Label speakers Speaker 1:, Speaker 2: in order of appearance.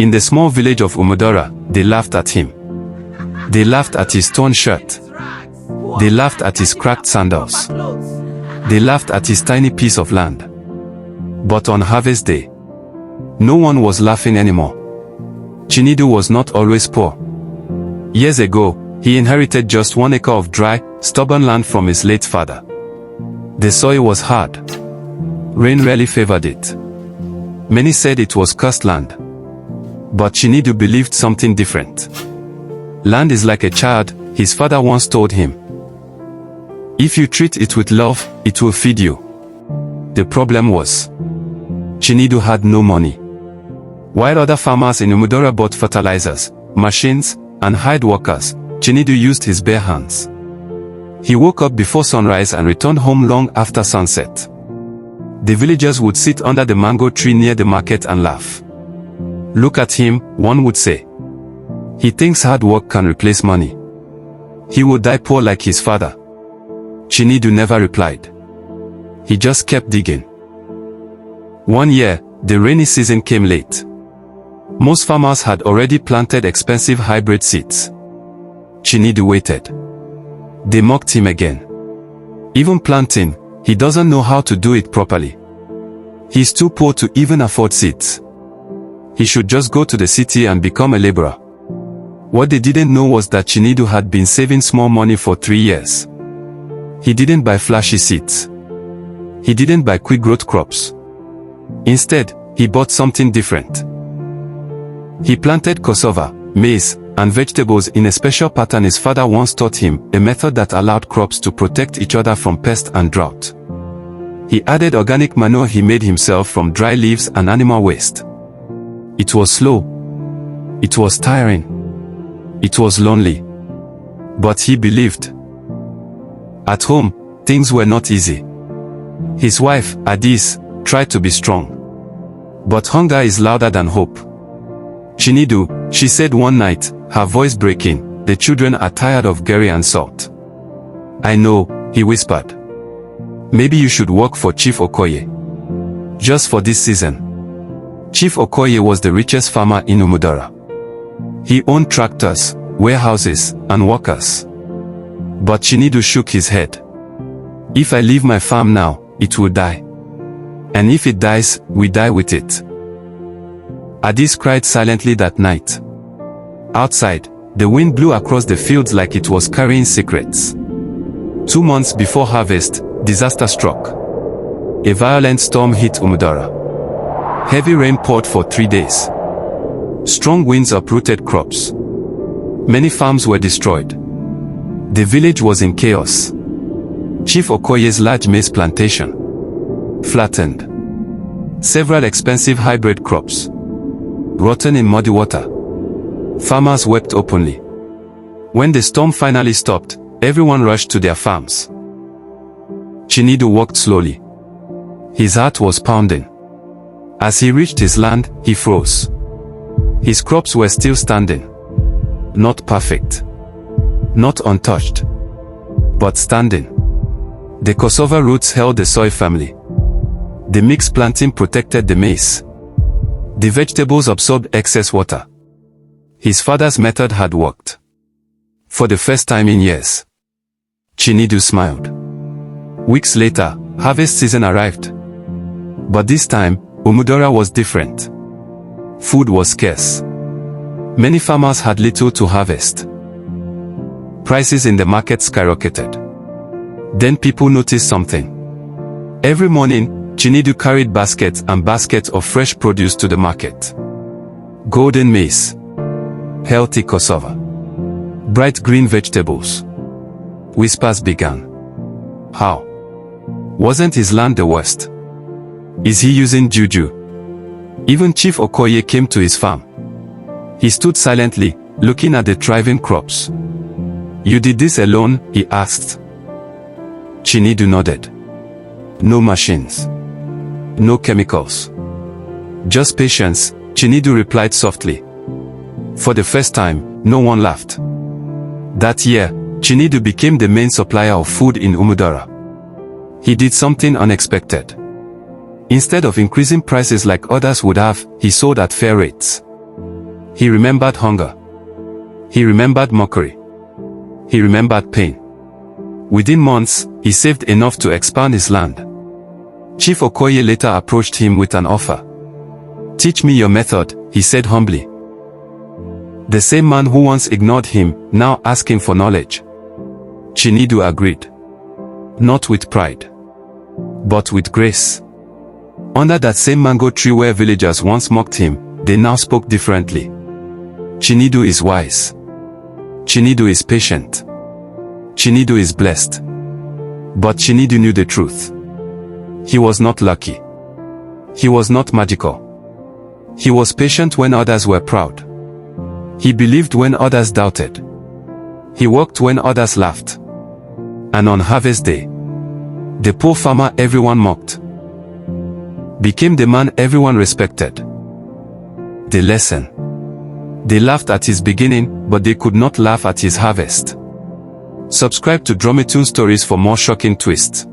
Speaker 1: In the small village of Umudora, they laughed at him. They laughed at his torn shirt. They laughed at his cracked sandals. They laughed at his tiny piece of land. But on harvest day, no one was laughing anymore. Chinedu was not always poor. Years ago, he inherited just 1 acre of dry, stubborn land from his late father. The soil was hard. Rain rarely favored it. Many said it was cursed land. But Chinedu believed something different. Land is like a child, his father once told him. If you treat it with love, it will feed you. The problem was, Chinedu had no money. While other farmers in Umudora bought fertilizers, machines, and hired workers, Chinedu used his bare hands. He woke up before sunrise and returned home long after sunset. The villagers would sit under the mango tree near the market and laugh. Look at him, one would say. He thinks hard work can replace money. He will die poor like his father. Chinedu never replied. He just kept digging. One year, the rainy season came late. Most farmers had already planted expensive hybrid seeds. Chinedu waited. They mocked him again. Even planting, he doesn't know how to do it properly. He's too poor to even afford seeds. He should just go to the city and become a laborer. What they didn't know was that Chinedu had been saving small money for 3 years. He didn't buy flashy seeds. He didn't buy quick growth crops. Instead, he bought something different. He planted cassava, maize, and vegetables in a special pattern his father once taught him, a method that allowed crops to protect each other from pest and drought. He added organic manure he made himself from dry leaves and animal waste. It was slow. It was tiring. It was lonely. But he believed. At home, things were not easy. His wife, Adis, tried to be strong. But hunger is louder than hope. Chinedu, she said one night, her voice breaking, the children are tired of Gary and salt. I know, he whispered. Maybe you should work for Chief Okoye. Just for this season. Chief Okoye was the richest farmer in Umudora. He owned tractors, warehouses, and workers. But Chinedu shook his head. If I leave my farm now, it will die. And if it dies, we die with it. Adis cried silently that night. Outside, the wind blew across the fields like it was carrying secrets. 2 months before harvest, disaster struck. A violent storm hit Umudora. Heavy rain poured for 3 days. Strong winds uprooted crops. Many farms were destroyed. The village was in chaos. Chief Okoye's large maize plantation flattened. Several expensive hybrid crops rotten in muddy water. Farmers wept openly. When the storm finally stopped, everyone rushed to their farms. Chinedu walked slowly. His heart was pounding. As he reached his land, he froze. His crops were still standing. Not perfect. Not untouched. But standing. The cassava roots held the soy family. The mixed planting protected the maize. The vegetables absorbed excess water. His father's method had worked. For the first time in years. Chinedu smiled. Weeks later, harvest season arrived. But this time, Umudora was different. Food was scarce. Many farmers had little to harvest. Prices in the market skyrocketed. Then people noticed something. Every morning, Chinedu carried baskets and baskets of fresh produce to the market. Golden maize. Healthy cassava. Bright green vegetables. Whispers began. How? Wasn't his land the worst? Is he using juju? Even Chief Okoye came to his farm. He stood silently, looking at the thriving crops. You did this alone? He asked. Chinedu nodded. No machines. No chemicals. Just patience, Chinedu replied softly. For the first time, no one laughed. That year, Chinedu became the main supplier of food in Umudora. He did something unexpected. Instead of increasing prices like others would have, he sold at fair rates. He remembered hunger. He remembered mockery. He remembered pain. Within months, he saved enough to expand his land. Chief Okoye later approached him with an offer. "Teach me your method," he said humbly. The same man who once ignored him, now asking for knowledge. Chinedu agreed. Not with pride, but with grace. Under that same mango tree where villagers once mocked him, they now spoke differently. Chinedu is wise. Chinedu is patient. Chinedu is blessed. But Chinedu knew the truth. He was not lucky. He was not magical. He was patient when others were proud. He believed when others doubted. He worked when others laughed. And on harvest day, the poor farmer everyone mocked became the man everyone respected. The lesson. They laughed at his beginning, but they could not laugh at his harvest. Subscribe to Dromitune Stories for more shocking twists.